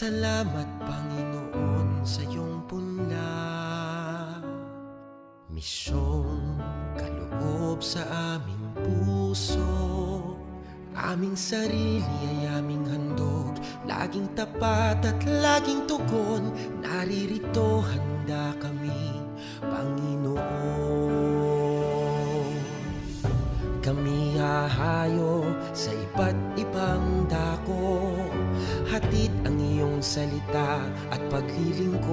Salamat Panginoon sa iyong punla, misyong kaloob sa aming puso. Aming sarili ay aming handog, laging tapat at laging tugon. Naririto handa kami, Panginoon. Kami hahayo sa iba't ibang dako, hatid ang iyong salita at paglilingkod.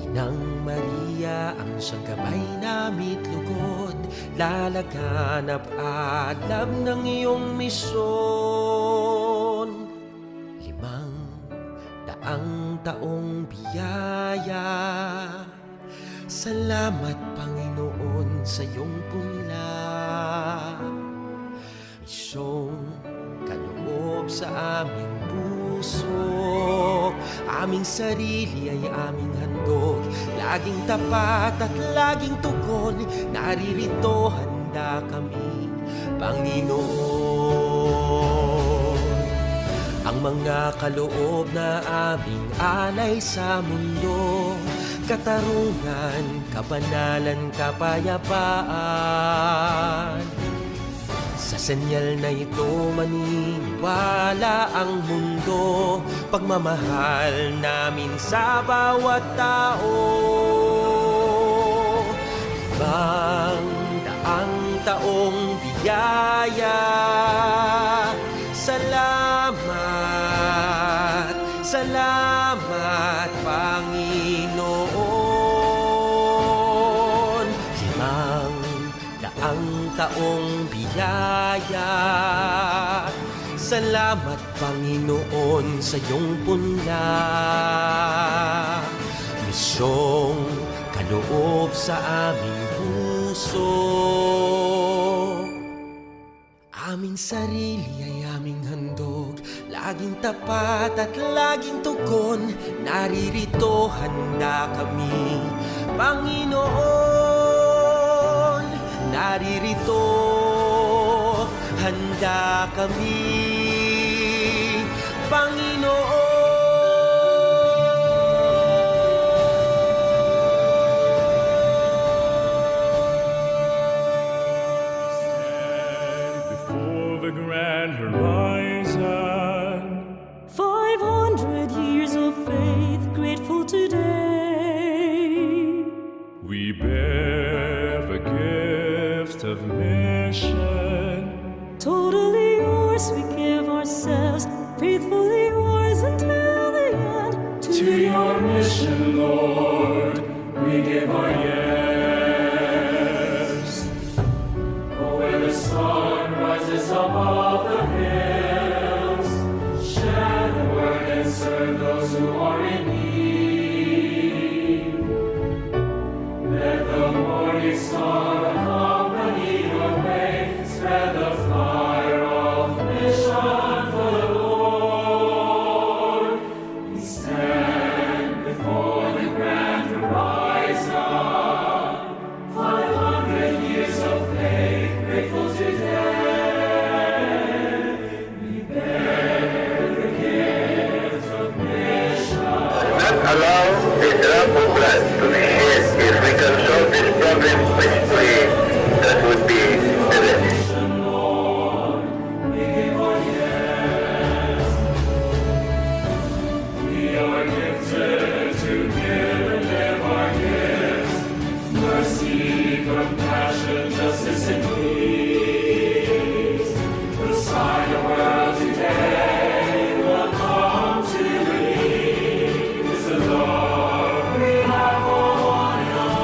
Inang Maria ang siyang gabay namit lugod, lalaganap alam ng iyong misyon. 500 taong biyaya, salamat Panginoon sa iyong punla, misyong kaloob sa aming puso. Aming sarili ay aming handog, laging tapat at laging tugon. Naririto handa kami, Panginoon. Ang mga kaloob na aming alay sa mundo, katarungan, kabanalan, kapayapaan. Sa senyal na ito maniniwala ang mundo, pagmamahal namin sa bawat tao. 500 taong biyaya, salamat, salamat Panginoon. 500 taong biyaya, salamat Panginoon sa iyong punla, misyong kaloob sa aming puso. Aming sarili ay aming handog, laging tapat at laging tugon. Naririto handa kami, Panginoon. Naririto handa kami, Panginoon. The grand horizon, 500 years of faith, grateful today. we bear the gift of mission. Totally yours, we give ourselves, faithfully yours until the end. To your mission, Lord, we give our yes. Oh, where the sun rises above the hills, share the word and serve those who are in need. Let the morning star accompany your way, spread the fire of mission for the Lord. We stand before the grand horizon, 500 years of faith, grateful today. We bear the gift of mission. Not allow this drop of blood to be shed. If we can solve this problem peacefully, that would be the best. Lord, we give our yes. We are gifted to give and live our gifts. Mercy, compassion, justice, and peace. The sign of world today will come to believe is the love we have for one another.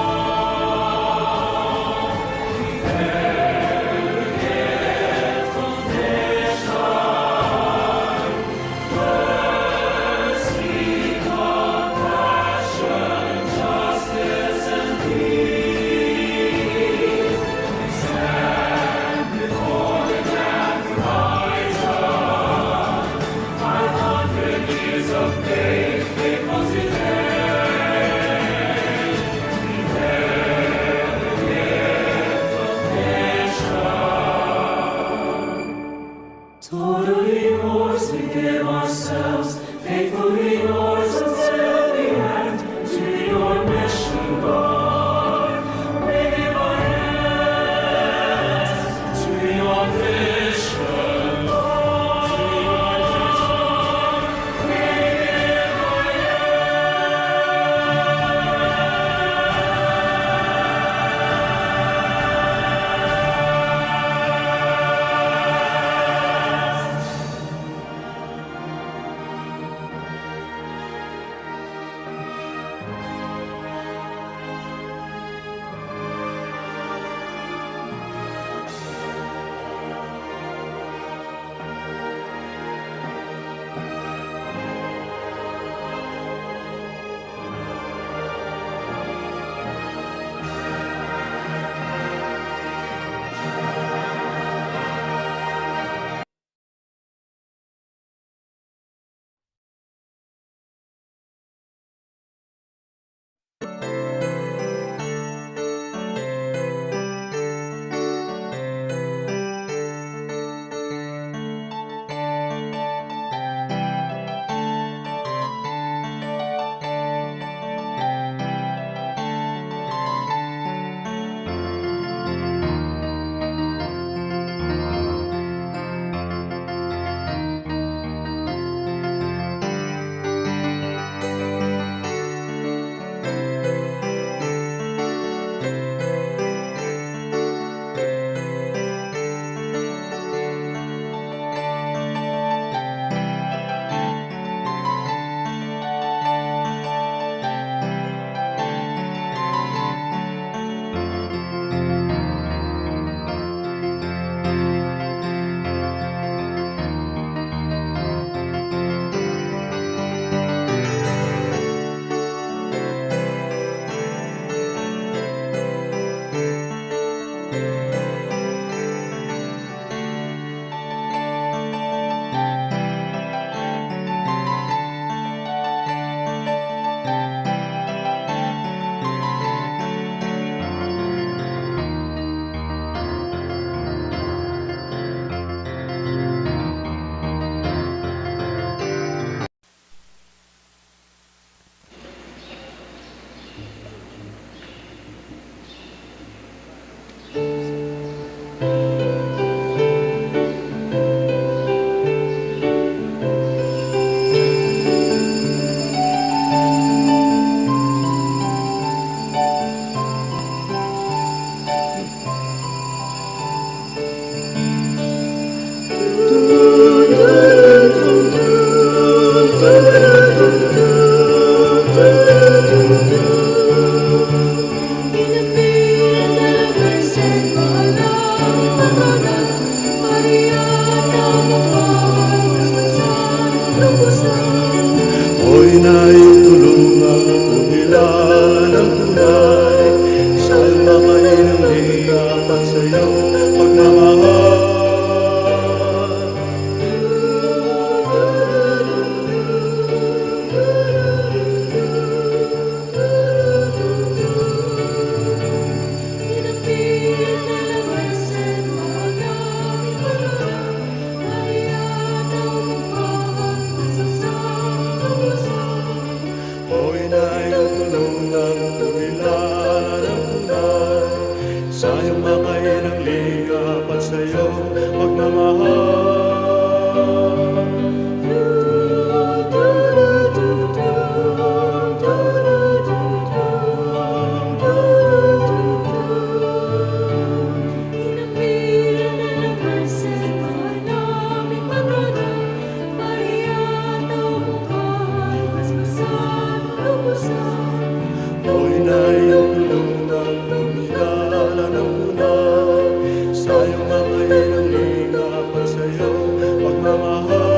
Hoy na'y ulong ng lumilala ng bunay, sa iyong kamay ng lingap at sa iyong pagmamahal.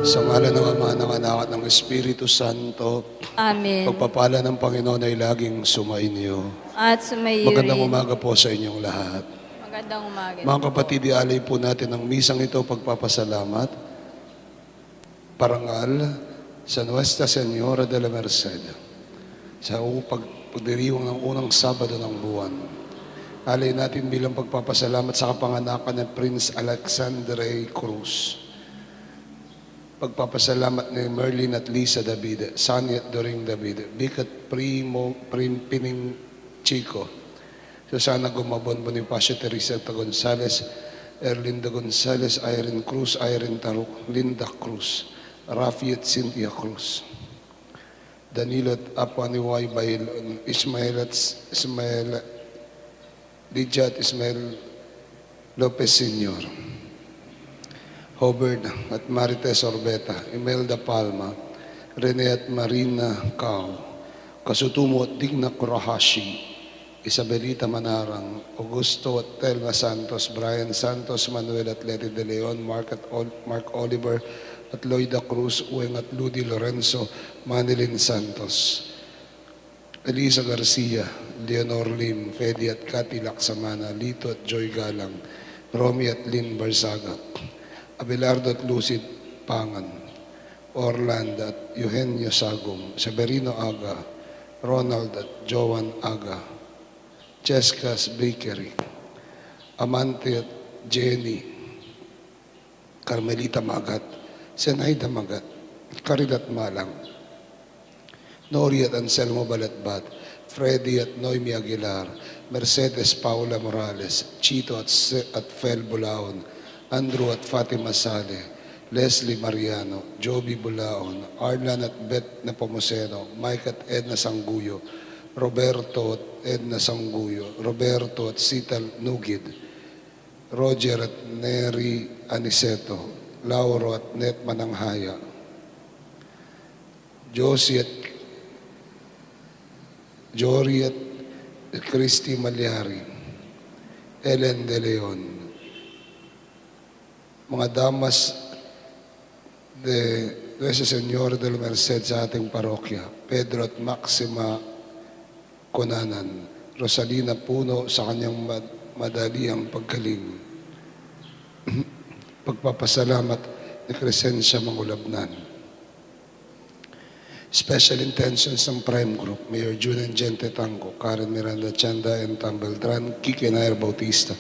Sa ngalan ng Ama, ng Anak at ng Espiritu Santo, Amen. pagpapala ng Panginoon ay laging sumainyo. At sumayo Magandang rin. umaga po sa inyong lahat. Magandang umaga. Mga kapatid, ialay po natin ang misang ito pagpapasalamat, parangal sa Nuestra Señora de la Merced, sa pagdiriwang ng unang Sabado ng buwan. Alay natin bilang pagpapasalamat sa kapanganakan ng Prince Alexandre Cruz. Pagpapasalamat ni Merlin at Lisa David, Sunny at Doring David, Bikat Pining Chico, Susana Gumabon, Bonifacio Teresa Gonzales, Erlinda Gonzales, Irene Cruz, Irene Taruk, Linda Cruz, Rafi at Cynthia Cruz, Danilo at Apaniway Bailon, Ismael Lydia at Ismael Lopez Sr., Hobert at Marites Orbeta, Imelda Palma, Rene at Marina Cao, Kasutumo at Digna Kurahashi, Isabelita Manarang, Augusto at Telma Santos, Brian Santos, Manuel at Letty De Leon, Mark Oliver at Loida Cruz, Ueng at Ludi Lorenzo, Manilin Santos, Elisa Garcia, Leonor Lim, Fedi at Cathy Laksamana, Lito at Joy Galang, Romy at Lynn Barsaga, Abelardo at Lucid Pangan, Orlando at Eugenio Sagum, Severino Aga, Ronald at Joan Aga, Jessica's Bakery, Amante at Jenny, Carmelita Magat, Senaida Magat, Carilat Malang, Nori at Anselmo Balatbat, Freddy at Noemi Aguilar, Mercedes Paula Morales, Chito at Fel Bulaon, Andrew at Fatima Sale, Leslie Mariano, Joby Bulaon, Arlan at Beth Nepomuceno, Mike at Edna Sangguyo, Roberto at Edna Sangguyo, Roberto at Sital Nugid, Roger at Neri Aniceto, Lauro at Net Mananghaya, Jory at Christy Malyari, Ellen De Leon, mga damas de Nuestra Señora de la Merced sa ating parokya, Pedro at Maxima Conanan, Rosalina Puno sa kanyang madaliang paggaling, pagpapasalamat ni Crescencia Mangulabnan. Special intentions ng Prime Group, Mayor Julian Gente Tanco, Karen Miranda Chanda and Tam Beltran, Kike Nair Bautista,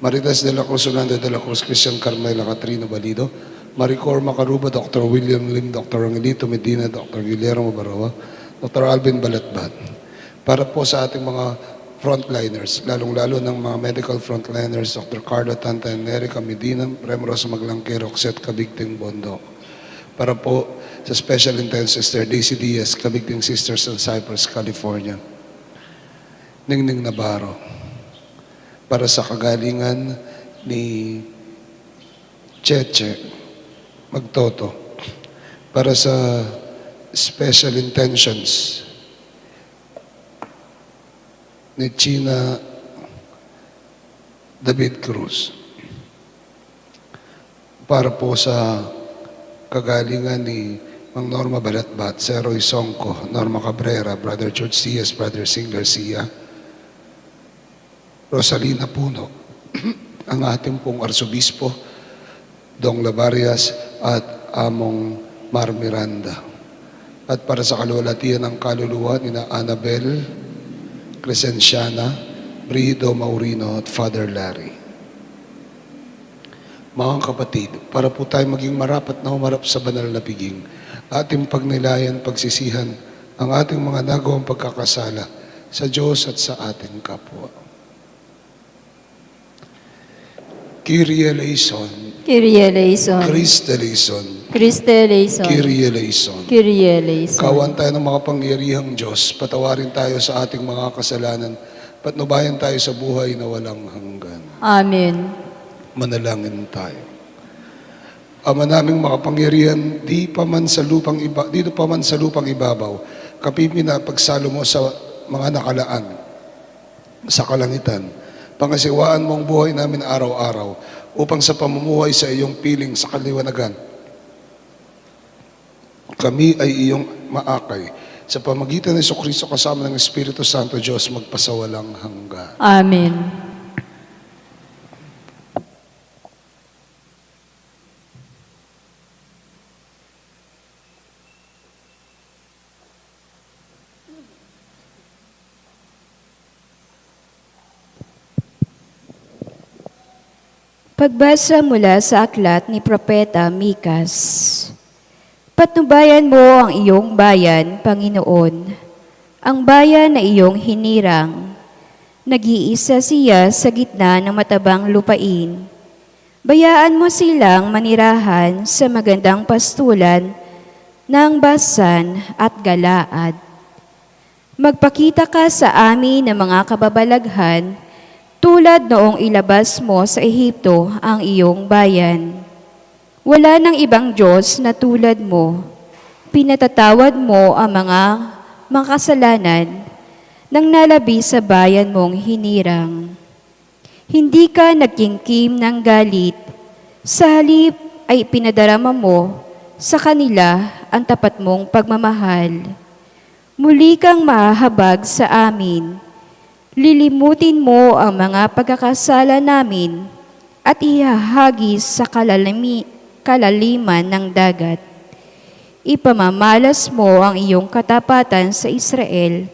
Maritas de la Cruz, Orlando de la Cruz, Christian Carmela Catrino Balido, Maricor Macaruba, Dr. William Lim, Dr. Angelito Medina, Dr. Guillermo Barawa, Dr. Alvin Balatbat. Para po sa ating mga frontliners, lalong-lalo ng mga medical frontliners, Dr. Carla Tanta and Erica Medina, Remros Maglangke, Roxette Kabigting Bondo. Para po sa Special Intense Sister Daisy Diaz, Kabigting Sisters ng Cypress, California. Ningning Navarro. Para sa kagalingan ni Cheche Magtoto. Para sa Special Intentions ni China David Cruz. Para po sa kagalingan ni Mang Norma Balatbat, Sir Roy Songco, Norma Cabrera, Brother George Diaz, Brother Sing Garcia, Rosalina Puno, ang ating pong Arsobispo, Dong Lavarias at Among Mar Miranda. At para sa kaluwalhatian ng kaluluwa ni Annabel Crescenciana, Brido Maurino at Father Larry. Mga kapatid, para po tayo maging marapat na humarap sa banal na piging, ating pagnilayan, pagsisihan ang ating mga nagawang pagkakasala sa Diyos at sa ating kapwa. Kyrie eleison, Kyrie eleison. Christe eleison, Christe eleison. Kyrie eleison. Kyrie eleison. Kawan tayo ng makapangyarihang Diyos, patawarin tayo sa ating mga kasalanan, patnubayan tayo sa buhay na walang hanggan. Amen. Manalangin tayo. Ama naming makapangyarihan, dito pa man sa lupang ibabaw, kapipi na pagsalo mo sa mga nakalaan, sa kalangitan, pangasiwaan mo ang buhay namin araw-araw, upang sa pamumuhay sa iyong piling sa kaliwanagan, kami ay iyong maakay. Sa pamagitan ng Jesucristo kasama ng Espiritu Santo Diyos, magpasawalang hanggan. Amen. Pagbasa mula sa aklat ni Propeta Mikas. Patnubayan mo ang iyong bayan, Panginoon, ang bayan na iyong hinirang. Nag-iisa siya sa gitna ng matabang lupain. Bayaan mo silang manirahan sa magandang pastulan ng Basan at Galaad. Magpakita ka sa amin ng mga kababalaghan tulad noong ilabas mo sa Ehipto ang iyong bayan. Wala nang ibang Diyos na tulad mo. Pinatatawad mo ang mga makasalanan nang nalabi sa bayan mong hinirang. Hindi ka nagkingkim ng galit. Sa halip ay pinadarama mo sa kanila ang tapat mong pagmamahal. Muli kang mahahabag sa amin. Lilimutin mo ang mga pagkakasala namin at ihahagis sa kalaliman ng dagat. Ipamamalas mo ang iyong katapatan sa Israel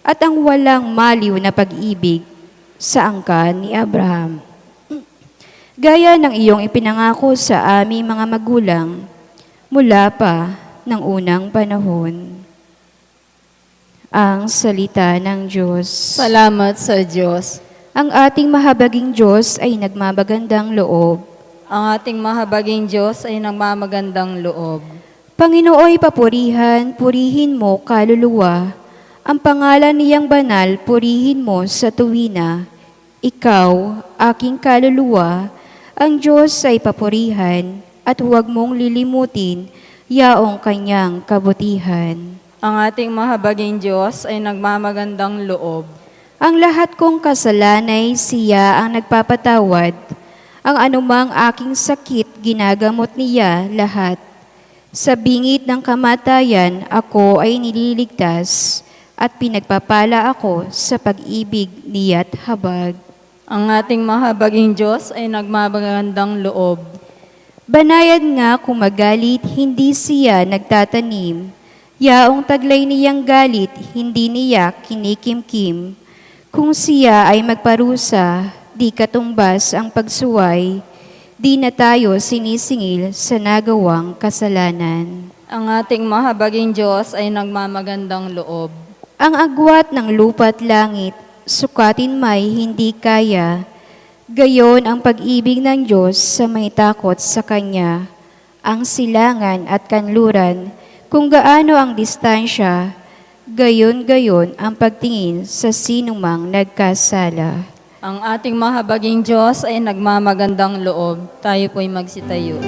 at ang walang maliw na pag-ibig sa angkan ni Abraham. Gaya ng iyong ipinangako sa aming mga magulang mula pa ng unang panahon. Ang salita ng Diyos. Salamat sa Diyos. Ang ating mahabaging Diyos ay nagmamagandang loob. Ang ating mahabaging Diyos ay nagmamagandang loob. Panginooy papurihan, purihin mo kaluluwa. Ang pangalan niyang banal, purihin mo sa tuwina. Ikaw, aking kaluluwa, ang Diyos ay papurihan at huwag mong lilimutin yaong kanyang kabutihan. Ang ating mahabaging Diyos ay nagmamagandang loob. Ang lahat kong kasalanay siya ang nagpapatawad. Ang anumang aking sakit ginagamot niya lahat. Sa bingit ng kamatayan ako ay nililigtas at pinagpapala ako sa pag-ibig niya't habag. Ang ating mahabaging Diyos ay nagmamagandang loob. Banayad nga kung magalit, hindi siya nagtatanim. Yaong taglay niyang galit, hindi niya kinikimkim. Kung siya ay magparusa, di katumbas ang pagsuway, di na tayo sinisingil sa nagawang kasalanan. Ang ating mahabaging Diyos ay nagmamagandang loob. Ang agwat ng lupa't langit, sukatin may hindi kaya. Gayon ang pag-ibig ng Diyos sa may takot sa Kanya. Ang silangan at kanluran, kung gaano ang distansya, gayon-gayon ang pagtingin sa sinumang nagkasala. Ang ating mahabaging Diyos ay nagmamagandang loob. Tayo po'y magsitayo.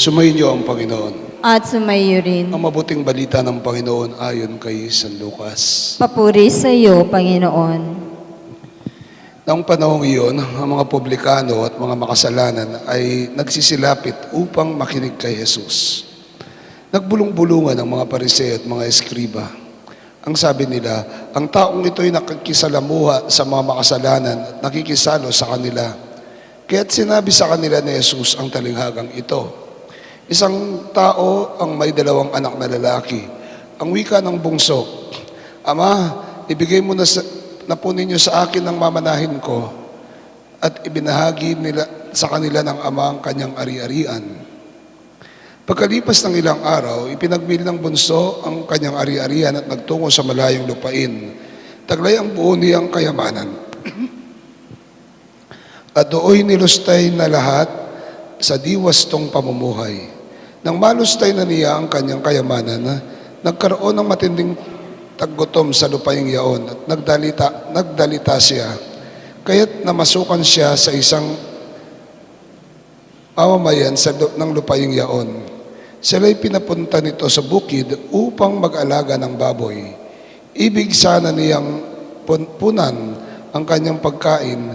Sumayin niyo ang Panginoon. At sumayo rin. Ang mabuting balita ng Panginoon ayon kay San Lucas. Papuri sa iyo, Panginoon. Noong panahong iyon, ang mga publikano at mga makasalanan ay nagsisilapit upang makinig kay Jesus. Nagbulong-bulungan ang mga pariseo at mga eskriba. Ang sabi nila, ang taong ito ay nakikisalamuha sa mga makasalanan at nakikisalo sa kanila. Kaya't sinabi sa kanila ni Jesus ang talinghagang ito. Isang tao ang may 2 anak na lalaki. Ang wika ng bungso, Ama, ibigay mo na po ninyo sa akin ang mamanahin ko, at ibinahagi nila sa kanila ng ama ang kanyang ari-arian. Pagkalipas ng ilang araw, ipinagbil ng bunso ang kanyang ari-arian at nagtungo sa malayong lupain. Taglay ang buo niyang kayamanan. At dooy nilustay na lahat sa diwastong pamumuhay. Nang malustay na niya ang kanyang kayamanan, nagkaroon ng matinding taggutom sa lupaing yaon at nagdalita siya. Kaya't namasukan siya sa isang mamamayan ng lupaing yaon. Sila'y pinapunta nito sa bukid upang mag-alaga ng baboy. Ibig sana niyang punan ang kanyang pagkain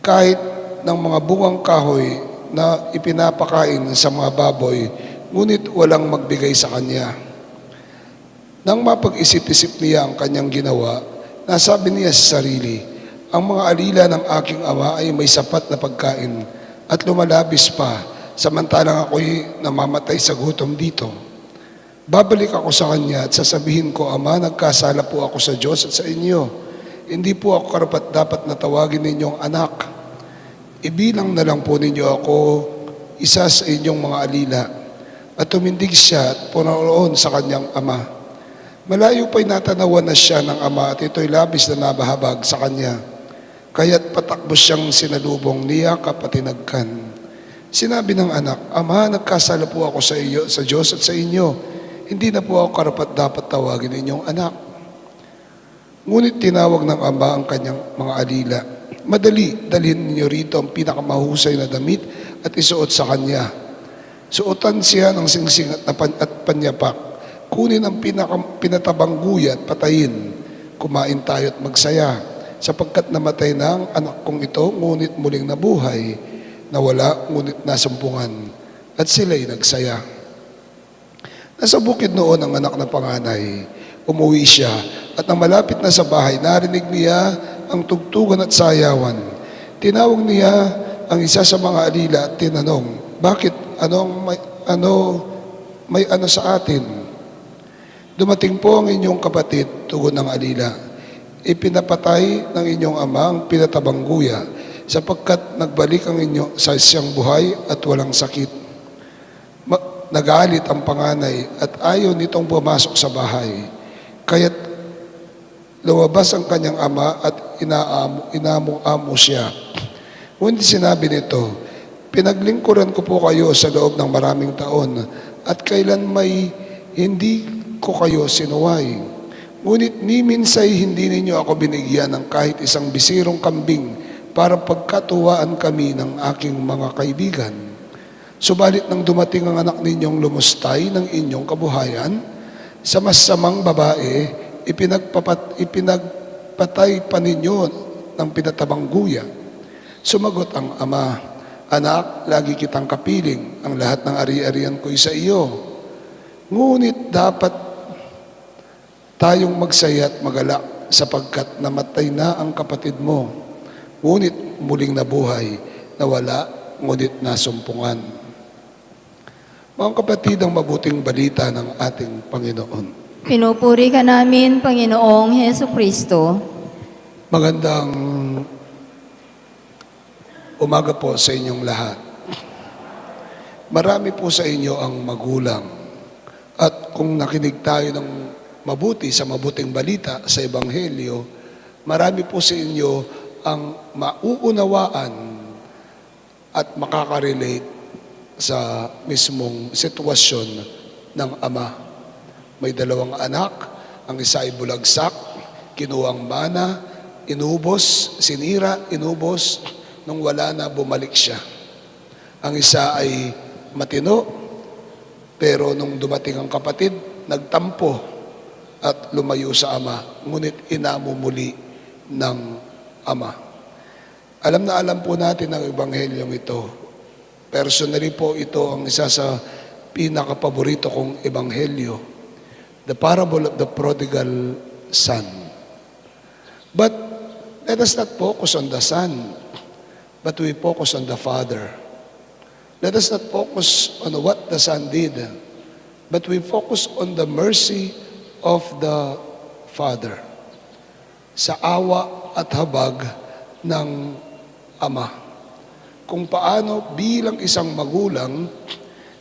kahit ng mga bungang kahoy na ipinapakain sa mga baboy, ngunit walang magbigay sa kanya. Nang mapag-isip-isip niya ang kanyang ginawa, nasabi niya sa sarili, ang mga alila ng aking ama ay may sapat na pagkain at lumalabis pa, samantalang ako'y namamatay sa gutom dito. Babalik ako sa kanya at sasabihin ko, Ama, nagkasala po ako sa Diyos at sa inyo. Hindi po ako karapat-dapat na tawagin ninyong anak. Ibilang na lang po ninyo ako isa sa inyong mga alila. At tumindig siya at punaroon sa kanyang ama. Malayo pa'y natanawan na siya ng ama at ito'y labis na nabahabag sa kanya. Kaya't patakbo siyang sinalubong niya kapatinagkan. Sinabi ng anak, Ama, nagkasala po ako sa Diyos at sa inyo. Hindi na po ako karapat-dapat tawagin inyong anak. Ngunit tinawag ng ama ang kanyang mga alila. Madali, dalhin ninyo rito ang pinakamahusay na damit at isuot sa kanya. Suotan siya ng singsing at panyapak. Kunin ang pinatabang guya at patayin. Kumain tayo at magsaya, sapagkat namatay na ang anak kong ito, ngunit muling nabuhay, nawala, ngunit nasumpungan. At sila'y nagsaya. Nasa bukid noon ang anak na panganay. Umuwi siya, at nang malapit na sa bahay, narinig niya ang tugtugan at sayawan. Tinawag niya ang isa sa mga alila at tinanong, Bakit? May ano sa atin? Dumating po ang inyong kapatid, tugon ng alila. Ipinapatay ng inyong ama ang pinatabang guya, sapagkat nagbalik ang inyo sa siyang buhay at walang sakit. Nagalit ang panganay at ayaw nitong pumasok sa bahay. Kaya't lumabas ang kanyang ama at inamo siya. Ngunit sinabi nito, Pinaglingkuran ko po kayo sa loob ng maraming taon at kailan may hindi ko kayo sinuway. Ngunit ni minsay hindi ninyo ako binigyan ng kahit isang bisirong kambing para pagkatuwaan kami ng aking mga kaibigan. Subalit nang dumating ang anak ninyong lumustay ng inyong kabuhayan, sa masamang babae, ipinagpatay pa ninyo ng pinatabang guya. Sumagot ang ama, Anak, lagi kitang kapiling, ang lahat ng ari-arian ko'y sa iyo. Ngunit dapat tayong magsaya at magalak sapagkat namatay na ang kapatid mo. Ngunit muling nabuhay, nawala, ngunit nasumpungan. Mga kapatid, ang mabuting balita ng ating Panginoon. Pinupuri ka namin, Panginoong Heso Kristo. Magandang umaga po sa inyong lahat. Marami po sa inyo ang magulang. At kung nakinig tayo ng mabuti sa mabuting balita sa Ebanghelyo, marami po sa inyo ang mauunawaan at makakarelate sa mismong sitwasyon ng ama. May 2 anak, ang isa ay bulagsak, kinuwang mana, inubos, sinira, inubos, nung wala na, bumalik siya. Ang isa ay matino, pero nung dumating ang kapatid, nagtampo at lumayo sa ama, ngunit inamo muli ng Ama. Alam na alam po natin ang Ebanghelyong ito. Personally po, ito ang isa sa pinakapaborito kong Ebanghelyo, the parable of the prodigal son. But let us not focus on the son, but we focus on the father. Let us not focus on what the son did, but we focus on the mercy of the father. Sa awa at habag ng ama. Kung paano bilang isang magulang,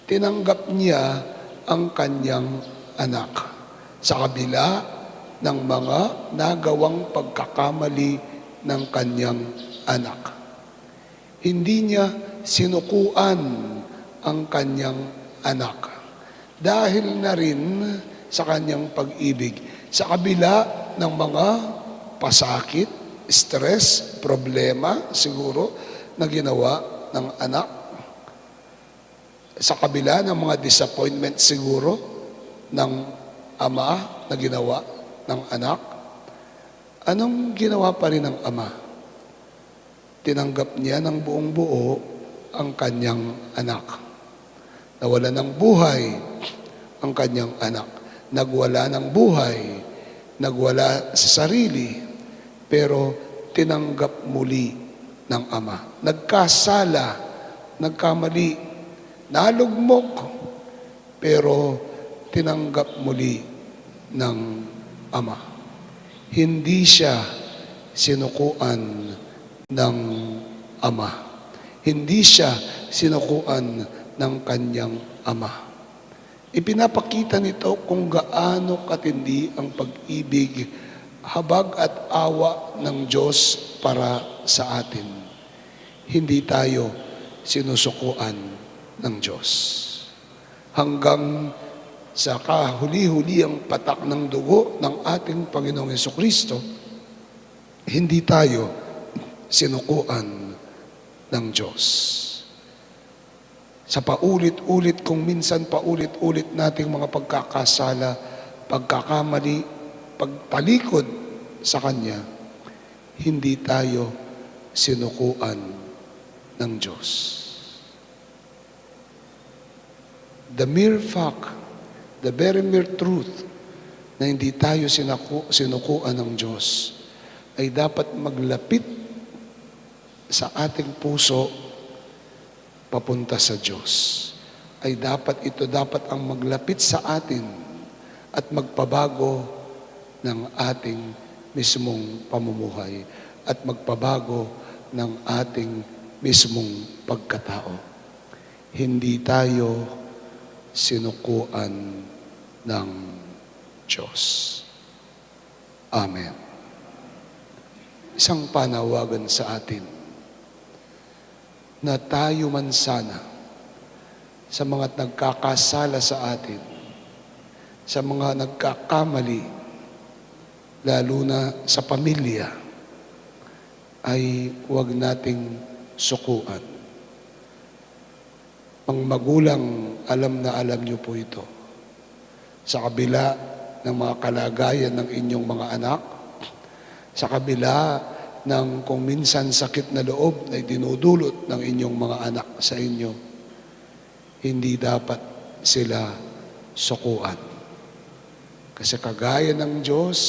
tinanggap niya ang kanyang anak sa kabila ng mga nagawang pagkakamali ng kanyang anak. Hindi niya sinukuan ang kanyang anak dahil na rin sa kanyang pag-ibig sa kabila ng mga pasakit, stress, problema siguro na ginawa ng anak, sa kabila ng mga disappointment siguro ng ama na ginawa ng anak. Anong ginawa pa rin ng ama? Tinanggap niya ng buong buo ang kanyang anak. Nawala ng buhay ang kanyang anak. Nagwala ng buhay, nagwala sa sarili, pero tinanggap muli ng ama. Nagkasala, nagkamali, nalugmok, pero tinanggap muli ng ama. Hindi siya sinukuan ng ama. Hindi siya sinukuan ng kanyang ama. Ipinapakita nito kung gaano katindi ang pag-ibig, habag at awa ng Diyos para sa atin. Hindi tayo sinusukuan ng Diyos. Hanggang sa kahuli-huli ang patak ng dugo ng ating Panginoong Jesucristo, hindi tayo sinukuan ng Diyos. Sa paulit-ulit, kung minsan paulit-ulit nating mga pagkakasala, pagkakamali, pagtalikod sa Kanya, hindi tayo sinukuan ng Diyos. The mere fact, the very mere truth na hindi tayo sinukuan ng Diyos ay dapat maglapit sa ating puso papunta sa Diyos. Ito dapat ang maglapit sa atin at magpabago ng ating mismong pamumuhay at magpabago ng ating mismong pagkatao. Hindi tayo sinukuan ng Diyos. Amen. Isang panawagan sa atin na tayo man sana sa mga nagkakasala sa atin, sa mga nagkakamali, lalo na sa pamilya, ay huwag nating sukuan. Ang magulang, alam na alam niyo po ito. Sa kabila ng mga kalagayan ng inyong mga anak, sa kabila ng kung minsan sakit na loob na dinudulot ng inyong mga anak sa inyo, hindi dapat sila sukuan. Kasi kagaya ng Diyos,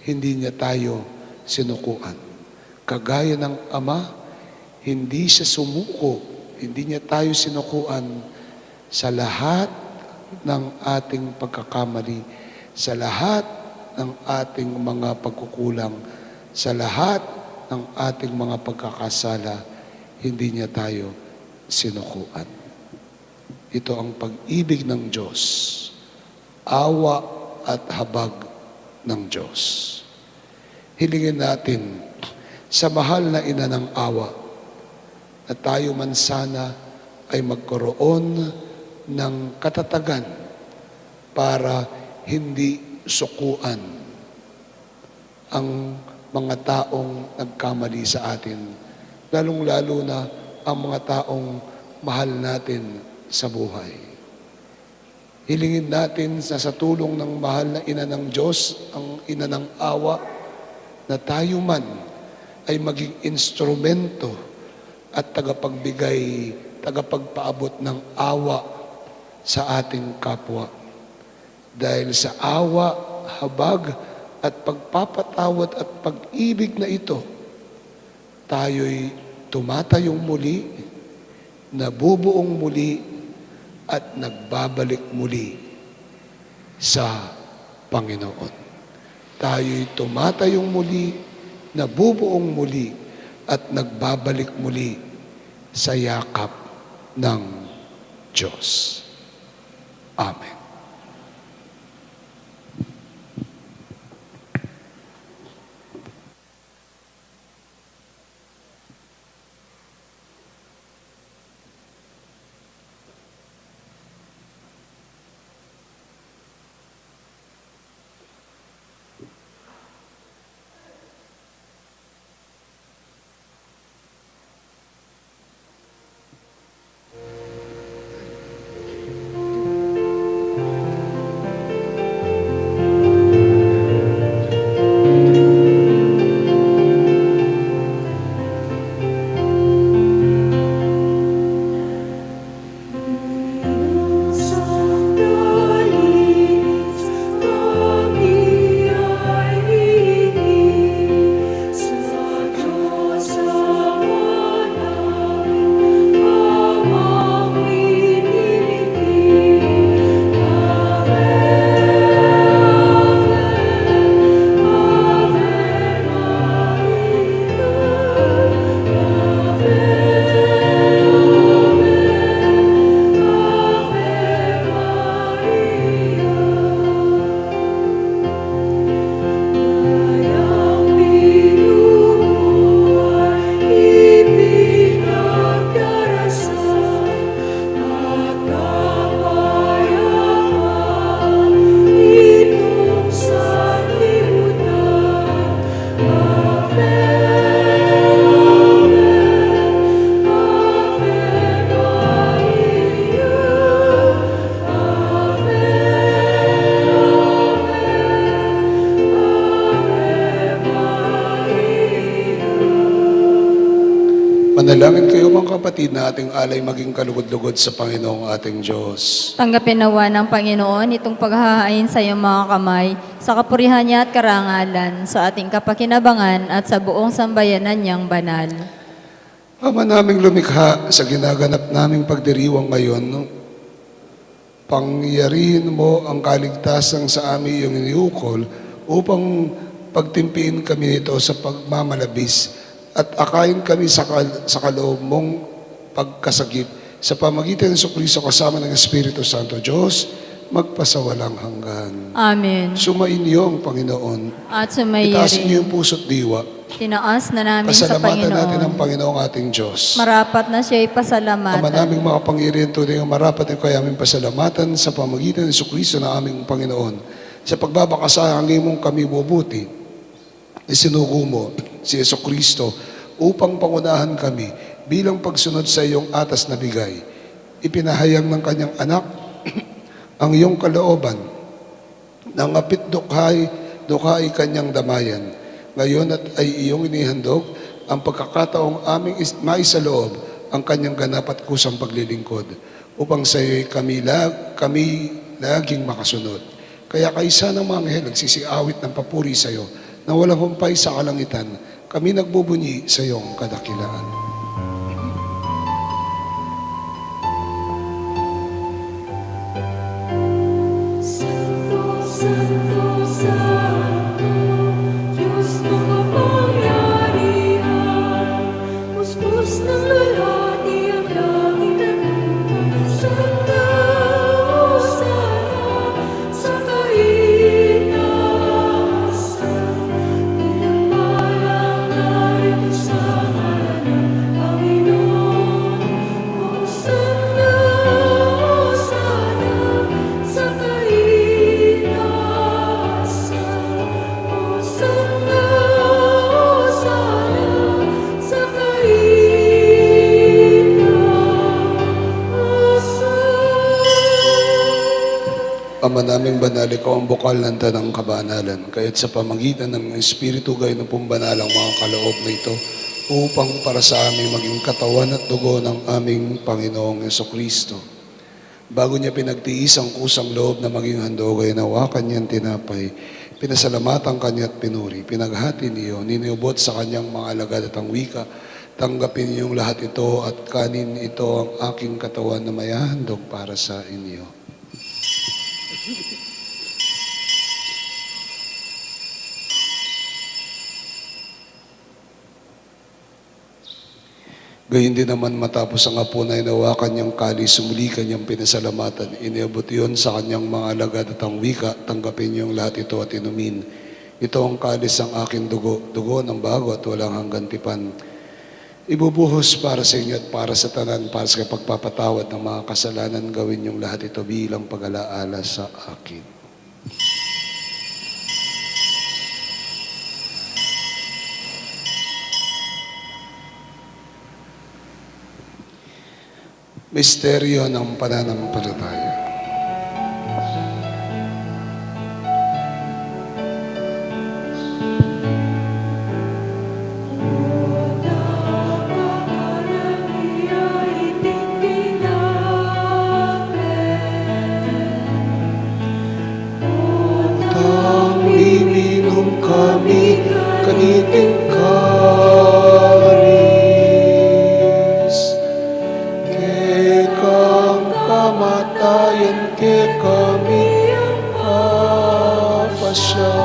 hindi niya tayo sinukuan. Kagaya ng Ama, hindi siya sumuko, hindi niya tayo sinukuan sa lahat ng ating pagkakamali, sa lahat ng ating mga pagkukulang, sa lahat ng ating mga pagkakasala, hindi niya tayo sinukuan. Ito ang pag-ibig ng Diyos, awa at habag ng Diyos. Hilingin natin sa mahal na ina ng awa na tayo man sana ay magkaroon ng katatagan para hindi sukuan ang mga taong nagkamali sa atin, lalong-lalo na ang mga taong mahal natin sa buhay. Hilingin natin sa tulong ng mahal na ina ng Diyos, ang ina ng awa, na tayo man ay maging instrumento at tagapagbigay, tagapagpaabot ng awa sa ating kapwa. Dahil sa awa, habag at pagpapatawad at pag-ibig na ito, tayo'y tumatayong muli, nabubuong muli, at nagbabalik muli sa Panginoon. Tayo'y tumatayong muli, nabubuong muli, at nagbabalik muli sa yakap ng Diyos. Amen. Manalangin kayo mga kapatid na ating alay maging kalugod-lugod sa Panginoong ating Diyos. Tanggapin nawa ng Panginoon itong paghahain sa iyong mga kamay, sa kapurihan niya at karangalan, sa ating kapakinabangan at sa buong sambayanan niyang banal. Ama naming lumikha sa ginaganap naming pagdiriwang ngayon, pangyarihin mo ang kaligtasan sa amin iyong iniukol upang pagtimpiin kami nito sa pagmamalabis at akayin kami sa kaloob mong pagkasagip sa pamagitan ng Jesucristo kasama ng Espiritu Santo. Diyos, magpasawalang hanggan. Amen. Sumainyo ang Panginoon. At sumaiya Itaasin niyo rin. yung puso't diwa. Tinaas na namin sa Pasalamatan natin ang Panginoon. Panginoong ating Diyos. Marapat na siya'y Ama pasalamatan. naming mga pangyarihan tunay ang marapat ang kaya aming pasalamatan sa pamagitan ng Jesucristo na aming Panginoon. Sa pagbabakasahangin mong kami bubuti, isinuko mo si Jesucristo upang pangunahan kami bilang pagsunod sa iyong atas na bigay. Ipinahayag ng kanyang anak ang iyong kalooban. Nangapit dukhay kanyang damayan. Ngayon at ay iyong inihandog ang pagkakataong aming maisaloob ang kanyang ganap at kusang paglilingkod upang sa iyo'y kami laging makasunod. Kaya kaisa ng mga anghel nagsisiawit ng papuri sa iyo na walang humpay sa kalangitan, kami nagbubunyi sa iyong kadakilaan. Santo, Santo, Santo, Diyos makapangyarihan, puspos ng lalaki ang langit at lupa. Santa, Hosana, sa kaitaasan, pinapalang narito sa ngalan ng Panginoon. Hosana, Hosana, sa kaitaasan. Ama naming banal, ikaw ang bukal ng tanang kabanalan. Kaya't sa pamagitan ng Espiritu gayon ng pumbanalang mga kaloob na ito, upang para sa amin maging katawan at dugo ng aming Panginoong Jesucristo. Bago niya pinagtiis ang kusang loob na maging handog ay nawakan niyang tinapay, pinasalamatan kanya at pinuri, pinaghati niyo, niniubot sa kanyang mga alagad at ang wika, tanggapin niyong lahat ito at kanin ito ang aking katawan na mayahandog para sa inyo. Gayun din naman matapos ang hapon ay nawakan niyang kalis, sumuli kanyang pinasalamatan. Iniabot iyon sa kanyang mga alagad at ang wika, tanggapin niyong lahat ito at inumin. Ito ang kalis ng aking dugo, dugo ng bago at walang hanggang tipan. Ibubuhos para sa inyo at para sa tanan, para sa pagpapatawad ng mga kasalanan, gawin niyong lahat ito bilang pag-alaala sa akin. Misteryo ng pananampalataya. Iminum kami kaniting kalis, kekang kamatayan ke kami papasya,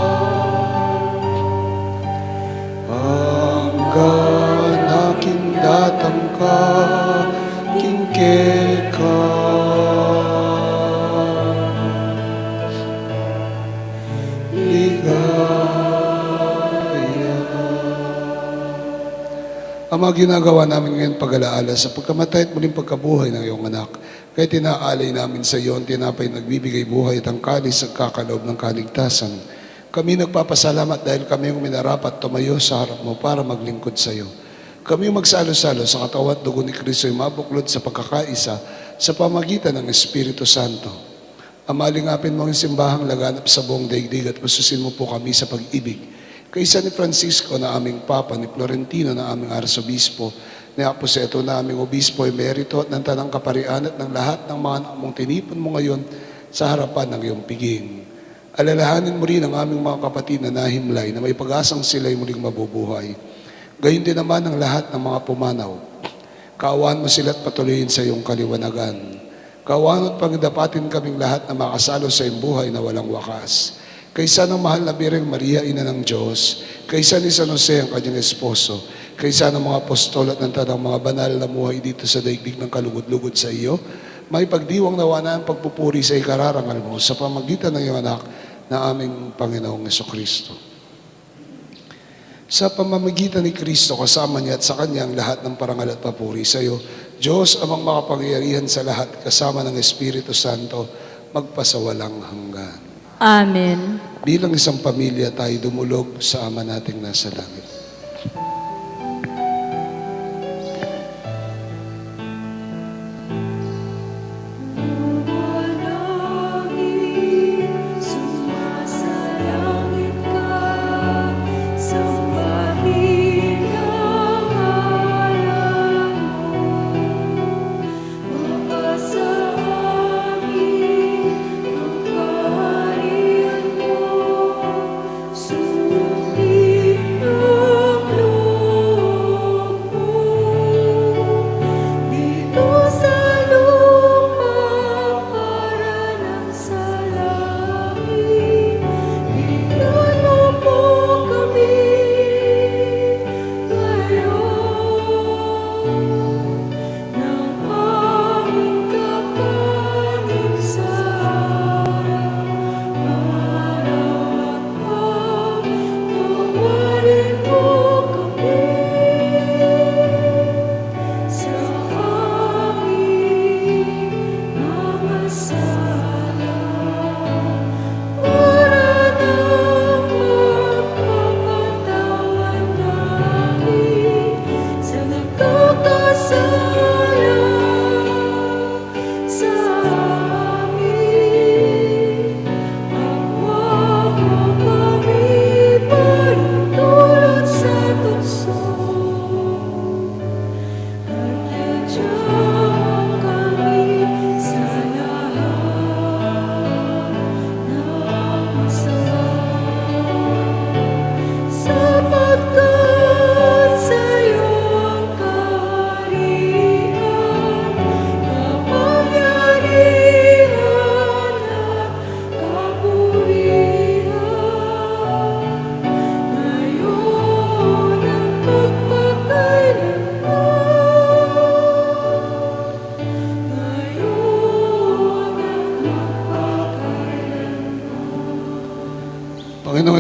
hanggang aking datang ka kingkeka. Ama, ginagawa namin ngayon pag-alaala sa pagkamatay at muling pagkabuhay ng iyong anak. Kaya tinaalay namin sa iyo ang tinapay nagbibigay buhay at ang kalis at kakaloob ng kaligtasan. Kami nagpapasalamat dahil kami yung minarapat tumayo sa harap mo para maglingkod sa iyo. Kami yung magsalo-salo sa katawan at dugo ni Kristo ay mabuklod sa pagkakaisa sa pamagitan ng Espiritu Santo. Ama, lingapin mo ang simbahang laganap sa buong daigdig at pasusin mo po kami sa pag-ibig. Kaysa ni Francisco na aming Papa, ni Florentino na aming Arsobispo, ni Aposeto na aming Obispo, emerito at ng tanang kaparian at ng lahat ng mga mong tinipon mo ngayon sa harapan ng iyong piging. Alalahanin mo rin ang aming mga kapatid na nahimlay na may pag-asang sila'y muling mabubuhay. Gayun din naman ang lahat ng mga pumanaw. Kaawaan mo sila at patuloyin sa iyong kaliwanagan. Kaawaan at pagdapatin kaming lahat na makasalo sa iyong buhay na walang wakas. Kaysa ng mahal na Birheng Maria, Ina ng Diyos, kaysa ni San Jose ang kanyang esposo, kaysa ng mga apostol at ng tanang mga banal na muhay dito sa daigdig ng kalugod-lugod sa iyo, may pagdiwang nawa na ang pagpupuri sa ikararangal mo sa pamagitan ng iyong anak na aming Panginoong Jesucristo. Sa pamamagitan ni Kristo, kasama niya at sa kanya ang lahat ng parangal at papuri sa iyo, Diyos amang makapangyarihan sa lahat, kasama ng Espiritu Santo, magpasawalang hanggan. Amen. Bilang isang pamilya tayo dumulog sa Ama nating nasa langit. Sumpit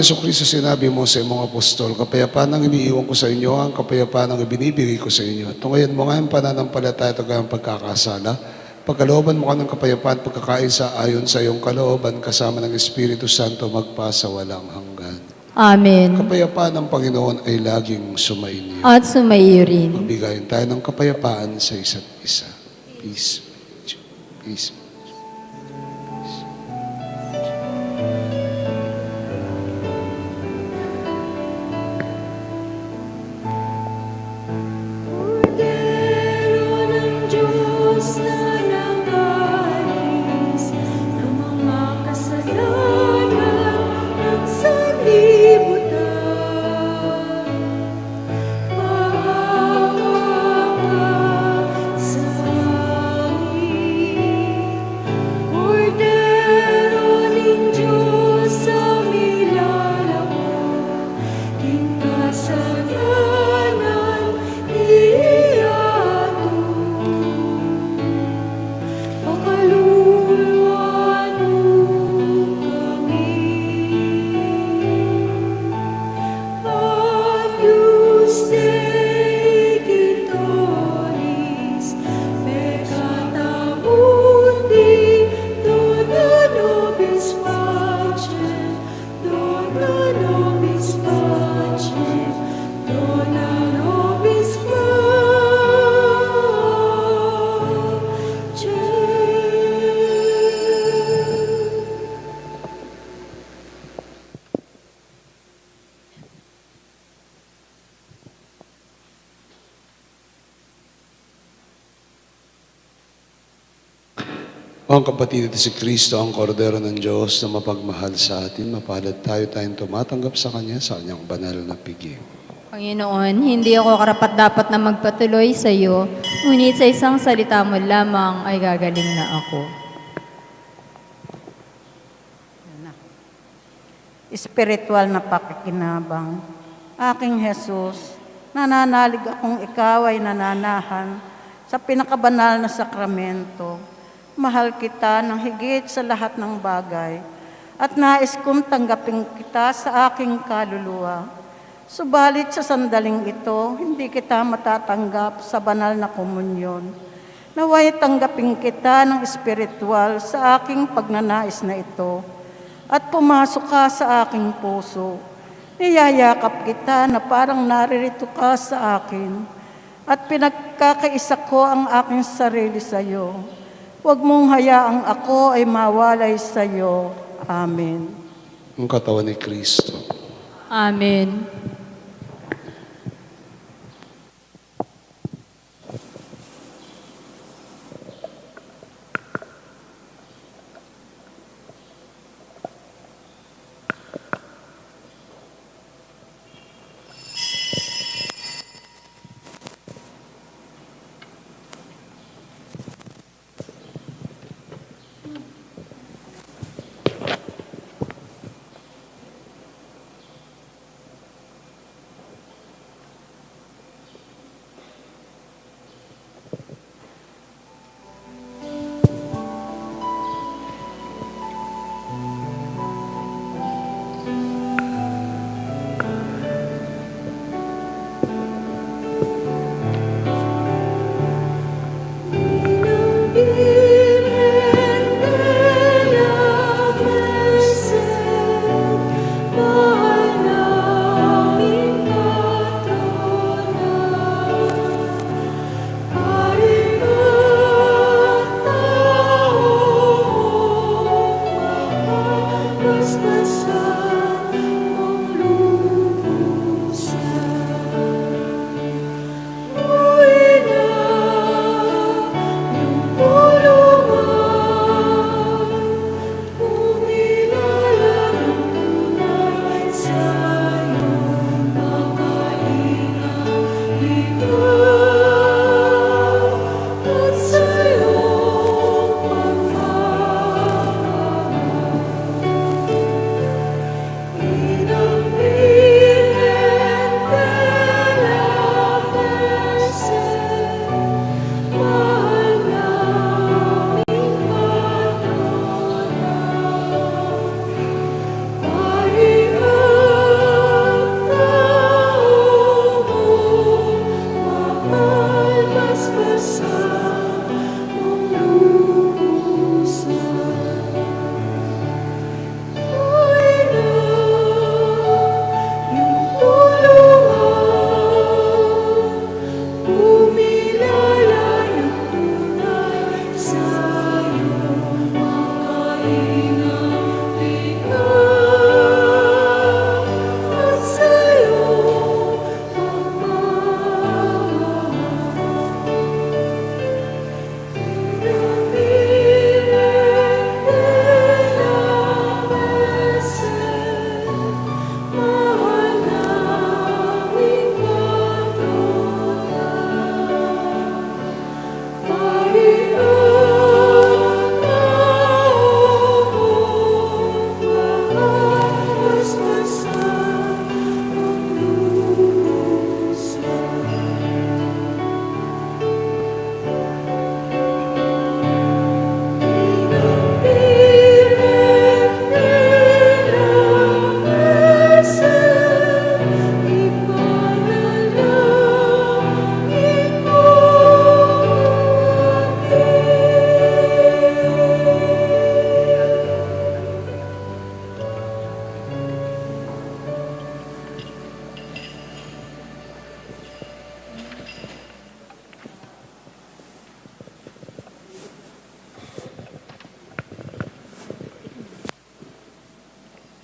Jesucristo, sinabi mo sa imong apostol, kapayapaan ang iniiwan ko sa inyo, ang kapayapaan ang ibinibigay ko sa inyo. Tungayan mo nga ang pananampalataya at ang pagkakasala. Pagkalooban mo ka ng kapayapaan, pagkakaisa ayon sa iyong kalooban, kasama ng Espiritu Santo, magpasa walang hanggan. Amen. Kapayapaan ng Panginoon ay laging sumainyo. At sumaiyo rin. Magbigayin tayo ng kapayapaan sa isa't isa. Peace. Peace. Kordero ng Diyos na nagalis ng mga kasalanan ng sanlibutan. Maawa ka sa amin. Kordero ng Diyos sa milalakad, king kasalanan iatong. Pakaluluan mo kami. Agnus Dei Quitoris, peccata mundi, dona nobis pacem, dona nobis pacem, dona nobis pacem. Ang kapatid ito si Kristo, ang kordero ng Diyos na mapagmahal sa atin. Mapalad tayo tayong tumatanggap sa Kanya sa Kanyang banal na piging. Panginoon, hindi ako karapat-dapat na magpatuloy sa iyo, ngunit sa isang salita mo lamang ay gagaling na ako. Espiritual na pakikinabang. Aking Jesus, nananalig akong ikaw ay nananahan sa pinakabanal na sakramento. Mahal kita ng higit sa lahat ng bagay at nais kong tanggapin kita sa aking kaluluwa. Subalit sa sandaling ito, hindi kita matatanggap sa banal na komunyon. Naway tanggapin kita ng espiritual sa aking pagnanais na ito at pumasok ka sa aking puso. Niyayakap kita na parang naririto ka sa akin at pinagkakaisa ko ang aking sarili sa iyo. Huwag mong hayaang ako ay mawalay sa iyo. Amen. Ang katawan ni Kristo. Amen.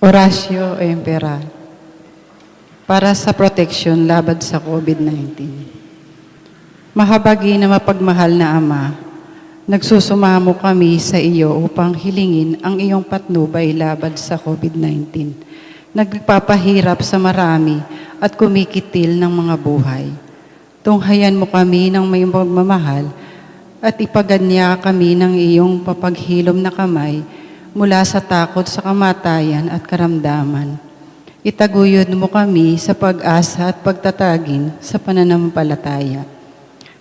Horacio Empera, para sa proteksyon laban sa COVID-19. Mahabagi na mapagmahal na Ama, nagsusumamo kami sa iyo upang hilingin ang iyong patnubay laban sa COVID-19. Nagpapahirap sa marami at kumikitil ng mga buhay. Tunghayan mo kami ng may magmamahal at ipaganya kami ng iyong papaghilom na kamay mula sa takot sa kamatayan at karamdaman. Itaguyod mo kami sa pag-asa at pagtatagin sa pananampalataya.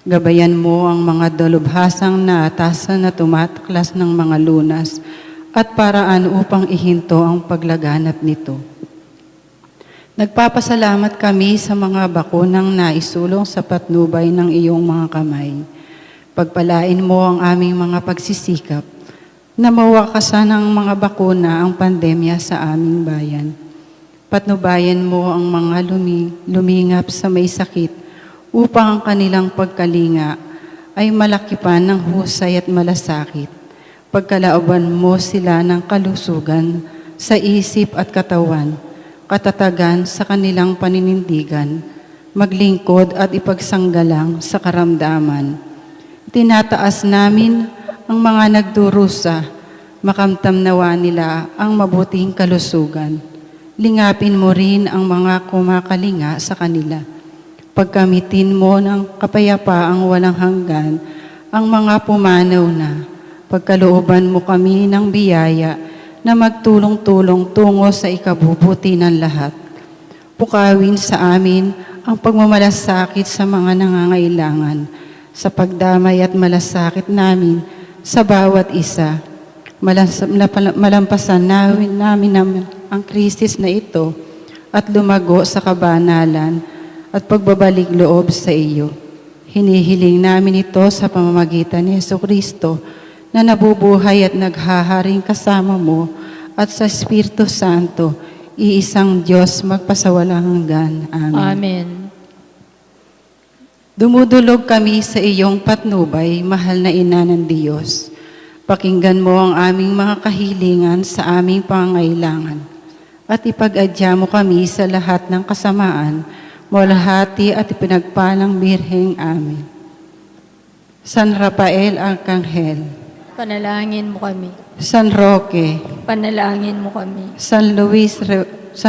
Gabayan mo ang mga dalubhasang naatasan na tumataklas ng mga lunas at paraan upang ihinto ang paglaganap nito. Nagpapasalamat kami sa mga bakunang naisulong sa patnubay ng iyong mga kamay. Pagpalain mo ang aming mga pagsisikap na mawakasan ng mga bakuna ang pandemya sa aming bayan. Patnubayan mo ang mga lumingap sa may sakit upang ang kanilang pagkalinga ay malaki pa ng husay at malasakit. Pagkalooban mo sila ng kalusugan sa isip at katawan, katatagan sa kanilang paninindigan, maglingkod at ipagsanggalang sa karamdaman. Tinataas namin ang mga nagdurusa, makamtam nawa nila ang mabuting kalusugan. Lingapin mo rin ang mga kumakalinga sa kanila. Pagkamitin mo ng kapayapaang walang hanggan ang mga pumanaw na. Pagkalooban mo kami ng biyaya na magtulong-tulong tungo sa ikabubuti ng lahat. Pukawin sa amin ang pagmamalasakit sa mga nangangailangan, sa pagdamay at malasakit namin sa bawat isa. Malampasan namin ang krisis na ito at lumago sa kabanalan at pagbabalik loob sa iyo. Hinihiling namin ito sa pamamagitan ni Jesucristo na nabubuhay at naghaharing kasama mo at sa Espiritu Santo, iisang Diyos magpasawalang hanggan. Amen. Amen. Dumudulog kami sa iyong patnubay, mahal na Ina ng Diyos. Pakinggan mo ang aming mga kahilingan sa aming pangangailangan at ipag-adya mo kami sa lahat ng kasamaan, molahati at ipinagpalang Birheng. Amen. San Rafael Arcangel, Panalangin mo kami. San Roque, Panalangin mo kami. San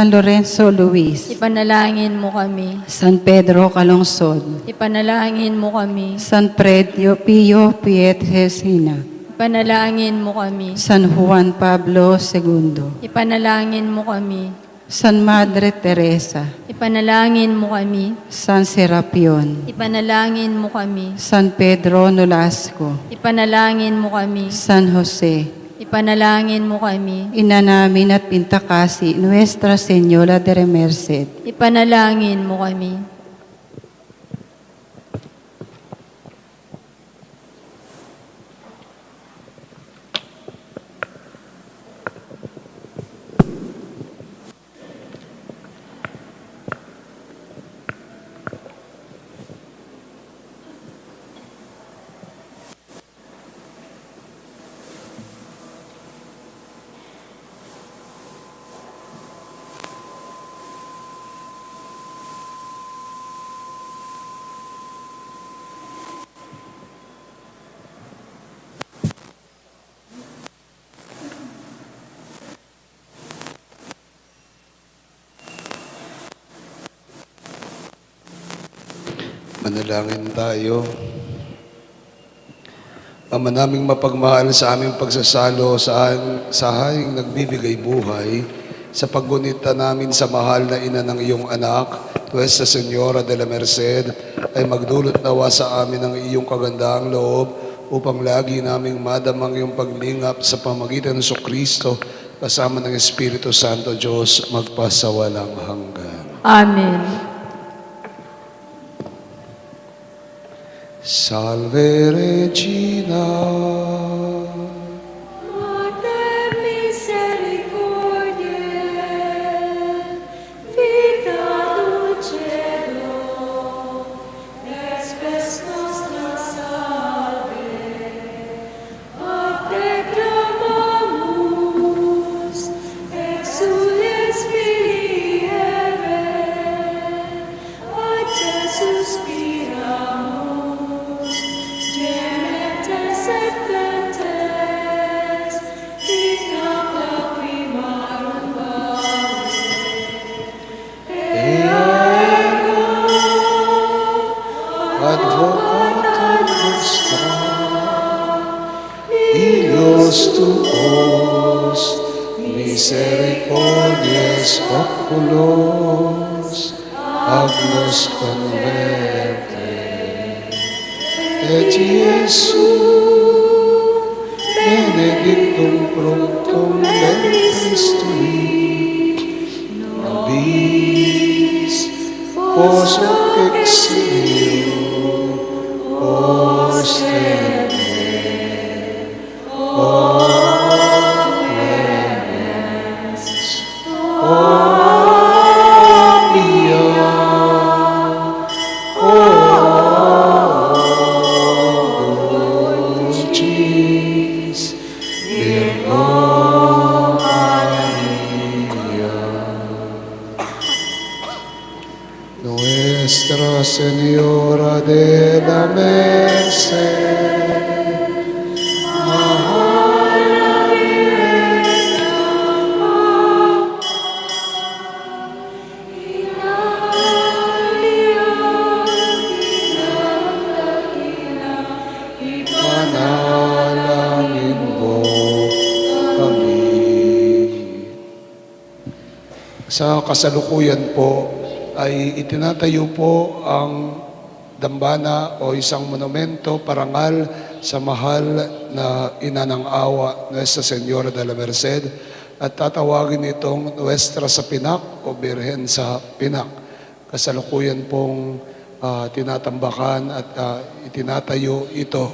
Lorenzo Luis, Ipanalangin mo kami. San Pedro Calungsod, Ipanalangin mo kami. San Pio Pietrelcina, Ipanalangin mo kami. San Juan Pablo II, Ipanalangin mo kami. San Madre Teresa, Ipanalangin mo kami. San Serapion, Ipanalangin mo kami. San Pedro Nolasco, Ipanalangin mo kami. San Jose, Ipanalangin mo kami. Ina namin at Pintakasi, Nuestra Señora de Merced, Ipanalangin mo kami. Manalangin tayo. Ama naming mapagmahal, sa aming pagsasalo sa haying nagbibigay buhay, sa paggunita namin sa mahal na ina ng iyong anak, Nuestra Señora de la Merced, ay magdulot nawa sa amin ng iyong kagandaang loob upang lagi naming madamang iyong paglingap sa pamagitan ng Kristo kasama ng Espiritu Santo Diyos magpasawalang hanggan. Amen. Salve Regina, Mater misericordiae, vita dulcedo, et spes nostra salve, ad te clamamus, exuliamus advocata nostra, Dios tuos, misericordias oculos, hablos converte, et Jesús, benedictum fructum ventris tui, nobis post exilio ostende, Nuestra Señora de la Merced, manalangin mo kami. Sa kasalukuyan po ay itinatayo po ang dambana o isang monumento parangal sa mahal na ina ng awa, Nuestra Señora de la Merced, at tatawagin itong Nuestra sa Pinak o Birhen sa Pinak. Kasalukuyan pong tinatambakan at itinatayo ito.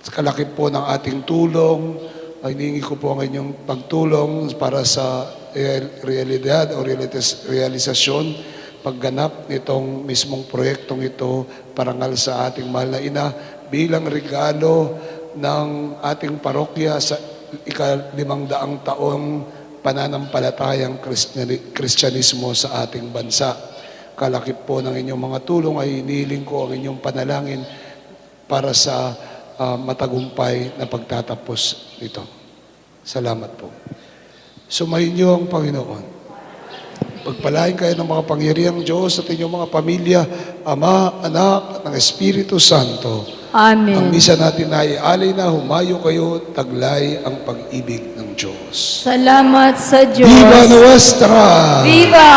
Kalaki po ng ating tulong, ay hiningi ko po ang inyong pagtulong para sa realidad o realisasyon, pagganap nitong mismong proyektong ito parangal sa ating mahal na ina bilang regalo ng ating parokya sa ika-500 taong pananampalatayang Kristyanismo sa ating bansa. Kalakip po ng inyong mga tulong ay hinihiling ko ang inyong panalangin para sa matagumpay na pagtatapos nito. Salamat po. Sumayin niyo ang Panginoon. Pagpalain kayo ng mga pangyarihang Diyos at inyong mga pamilya, Ama, Anak, at ng Espiritu Santo. Amen. Ang misa natin ay alay na, humayo kayo, taglay ang pag-ibig ng Diyos. Salamat sa Diyos. Viva Nuestra! Viva!